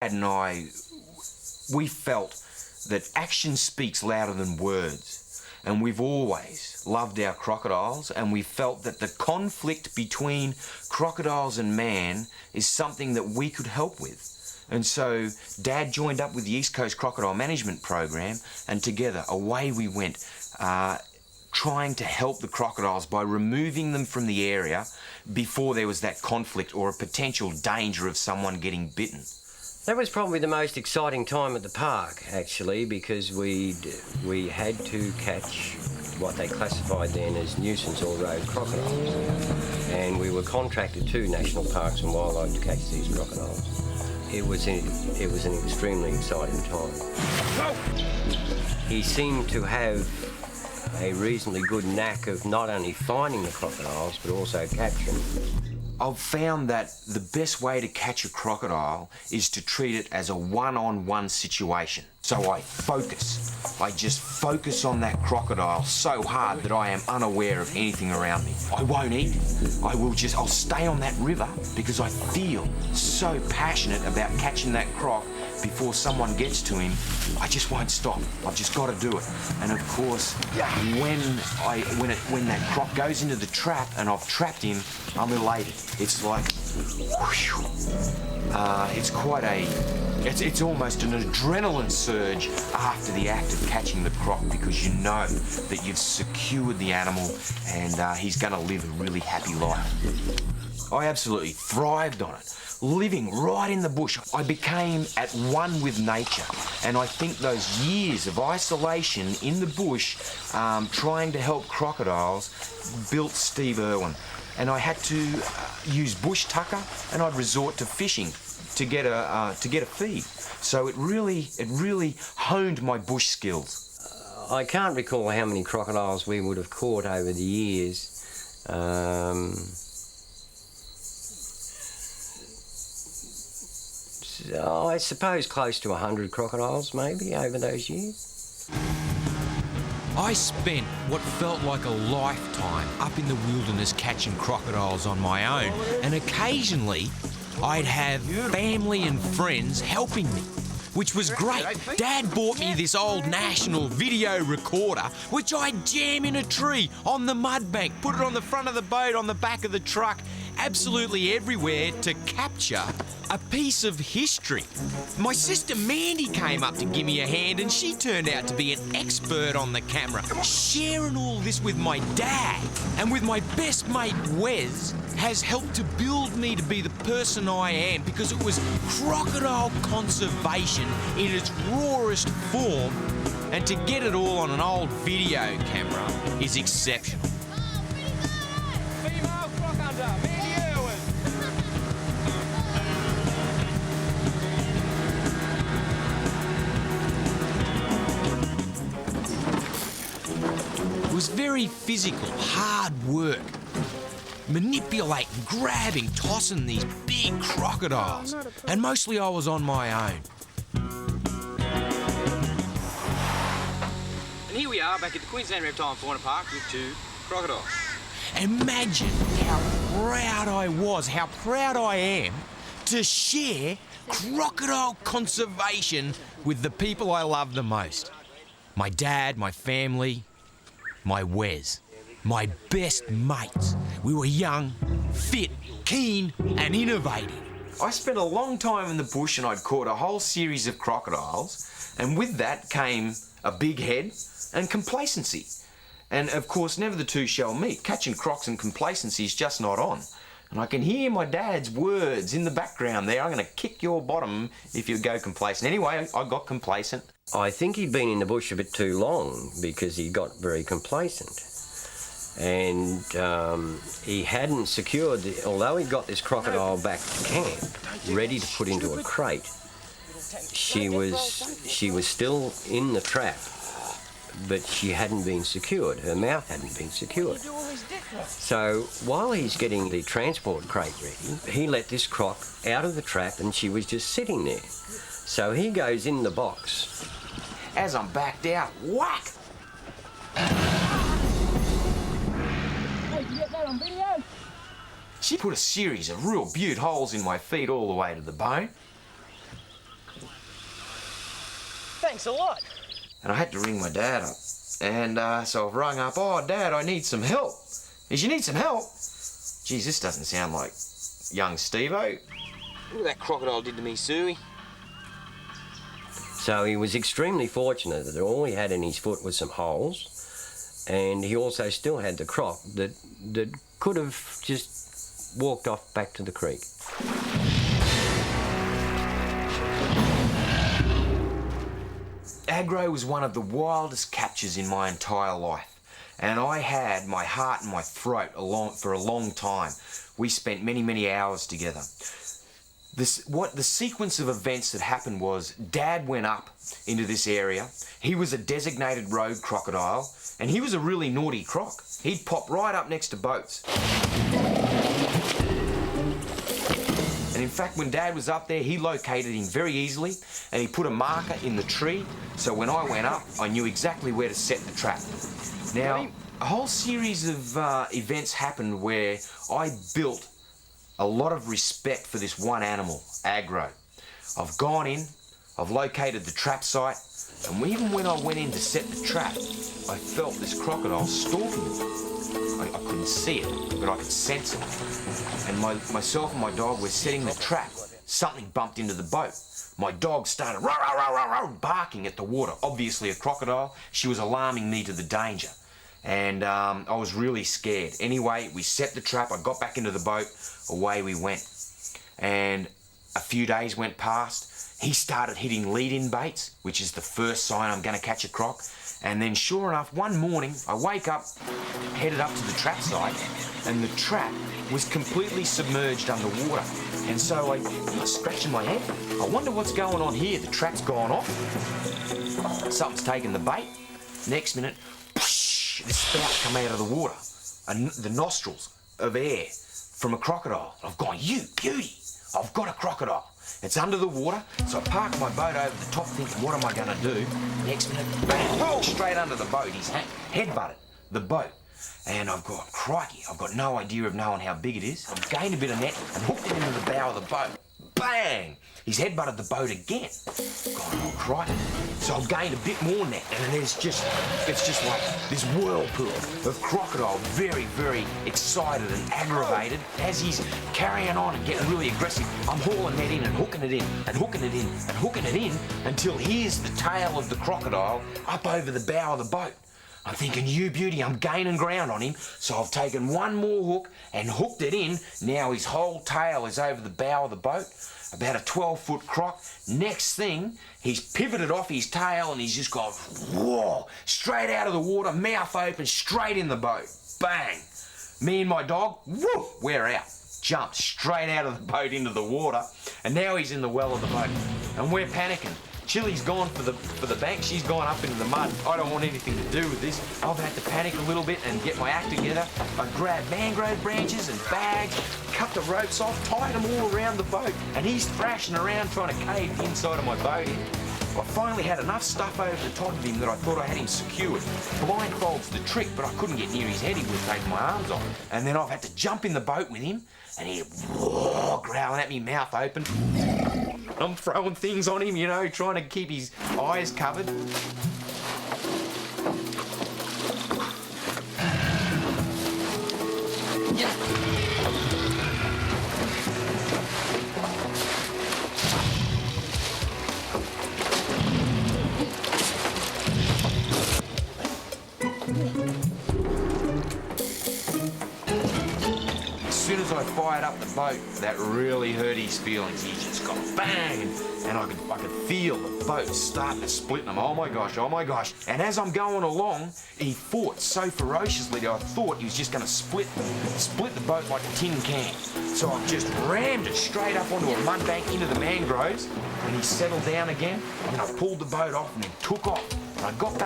and we felt that action speaks louder than words, and we've always loved our crocodiles, and we felt that the conflict between crocodiles and man is something that we could help with. And so Dad joined up with the East Coast Crocodile Management Program, and together away we went, trying to help the crocodiles by removing them from the area before there was that conflict or a potential danger of someone getting bitten. That was probably the most exciting time at the park, actually, because we had to catch what they classified then as nuisance or road crocodiles. And we were contracted to National Parks and Wildlife to catch these crocodiles. It was an extremely exciting time. He seemed to have a reasonably good knack of not only finding the crocodiles, but also capturing them. I've found that the best way to catch a crocodile is to treat it as a one-on-one situation. So I just focus on that crocodile so hard that I am unaware of anything around me. I won't eat. I'll stay on that river because I feel so passionate about catching that croc before someone gets to him. I just won't stop. I've just got to do it. And of course, when that croc goes into the trap and I've trapped him, I'm elated. It's like, whew, it's almost an adrenaline surge after the act of catching the croc, because you know that you've secured the animal and he's going to live a really happy life. I absolutely thrived on it. Living right in the bush, I became at one with nature, and I think those years of isolation in the bush, trying to help crocodiles, built Steve Irwin. And I had to use bush tucker, and I'd resort to fishing to get a feed. So it really honed my bush skills. I can't recall how many crocodiles we would have caught over the years. I suppose close to 100 crocodiles, maybe, over those years. I spent what felt like a lifetime up in the wilderness catching crocodiles on my own, and occasionally I'd have family and friends helping me, which was great. Dad bought me this old National video recorder, which I'd jam in a tree, on the mud bank, put it on the front of the boat, on the back of the truck, absolutely everywhere to capture a piece of history. My sister Mandy came up to give me a hand, and she turned out to be an expert on the camera. Sharing all this with my dad and with my best mate Wes has helped to build me to be the person I am, because it was crocodile conservation in its rawest form, and to get it all on an old video camera is exceptional. Female crocodile, Mandy Irwin. It was very physical, hard work. Manipulating, grabbing, tossing these big crocodiles. And mostly I was on my own. And here we are back at the Queensland Reptile and Fauna Park with 2 crocodiles. Imagine how proud I was, how proud I am to share crocodile conservation with the people I love the most. My dad, my family, my Wes, my best mates. We were young, fit, keen and innovative. I spent a long time in the bush, and I'd caught a whole series of crocodiles, and with that came a big head and complacency. And of course, never the two shall meet. Catching crocs and complacency is just not on. And I can hear my dad's words in the background there. I'm going to kick your bottom if you go complacent. Anyway, I got complacent. I think he'd been in the bush a bit too long, because he got very complacent. And he hadn't secured, although he got this crocodile back to camp, ready to put into a crate, she was still in the trap, but she hadn't been secured. Her mouth hadn't been secured. So while he's getting the transport crate ready, he let this croc out of the trap, and she was just sitting there. So he goes in the box. As I'm backed out, whack! She put a series of real beaut holes in my feet all the way to the bone. thanks a lot. And I had to ring my dad up. And so I've rung up, "Oh, Dad, I need some help." "You need some help?" Geez, this doesn't sound like young Steve-O. Look what that crocodile did to me, Suey. So he was extremely fortunate that all he had in his foot was some holes, and he also still had the croc that could have just walked off back to the creek. Agro was one of the wildest captures in my entire life, and I had my heart in my throat for a long time. We spent many, many hours together. The sequence of events that happened was Dad went up into this area. He was a designated road crocodile, and he was a really naughty croc. He'd pop right up next to boats. And in fact, when Dad was up there, he located him very easily, and he put a marker in the tree, so when I went up, I knew exactly where to set the trap. Now, a whole series of events happened where I built a lot of respect for this one animal, Agro. I've gone in, I've located the trap site, and even when I went in to set the trap, I felt this crocodile stalking me. I couldn't see it, but I could sense it. And myself and my dog were setting the trap. Something bumped into the boat. My dog started rah, rah, rah, rah, rah, barking at the water. Obviously a crocodile. She was alarming me to the danger. And I was really scared. Anyway, we set the trap. I got back into the boat. Away we went. And a few days went past. He started hitting lead-in baits, which is the first sign I'm going to catch a croc. And then sure enough, one morning, I wake up, headed up to the trap site, and the trap was completely submerged underwater. And so I'm scratching my head. I wonder what's going on here. The trap's gone off. Something's taken the bait. Next minute, whoosh, this spout come out of the water. The nostrils of air from a crocodile. I've gone, "You beauty, I've got a crocodile." It's under the water, so I parked my boat over the top thinking, what am I going to do? Next minute, bang, straight under the boat. He's head-butted the boat. And I've gone, crikey, I've got no idea of knowing how big it is. I've gained a bit of net and hooked it into the bow of the boat. Bang! He's head-butted the boat again. God, oh, crikey. So I've gained a bit more net, and it's just like this whirlpool of crocodile, very, very excited and aggravated. As he's carrying on and getting really aggressive, I'm hauling net in and hooking it in and hooking it in and hooking it in until here's the tail of the crocodile up over the bow of the boat. I'm thinking, you beauty, I'm gaining ground on him, so I've taken one more hook and hooked it in. Now his whole tail is over the bow of the boat, about a 12-foot croc. Next thing, he's pivoted off his tail and he's just gone, whoa, straight out of the water, mouth open, straight in the boat. Bang! Me and my dog, whoo, we're out. Jumped straight out of the boat into the water, and now he's in the well of the boat, and we're panicking. Chili's gone for the bank. She's gone up into the mud. I don't want anything to do with this. I've had to panic a little bit and get my act together. I grabbed mangrove branches and bags, cut the ropes off, tied them all around the boat, and he's thrashing around trying to cave the inside of my boat in. I finally had enough stuff over the top of him that I thought I had him secured. Blindfold's the trick, but I couldn't get near his head. He would have taken my arms off. And then I've had to jump in the boat with him, and he's growling at me, mouth open. I'm throwing things on him, you know, trying to keep his eyes covered. As soon as I fired up the boat, that really hurt his feelings. He just got bang, and I could feel the boat starting to split them. Oh my gosh, oh my gosh. And as I'm going along, he fought so ferociously that I thought he was just going to split the boat like a tin can. So I just rammed it straight up onto a mud bank into the mangroves, and he settled down again, and I pulled the boat off and he took off. And I got back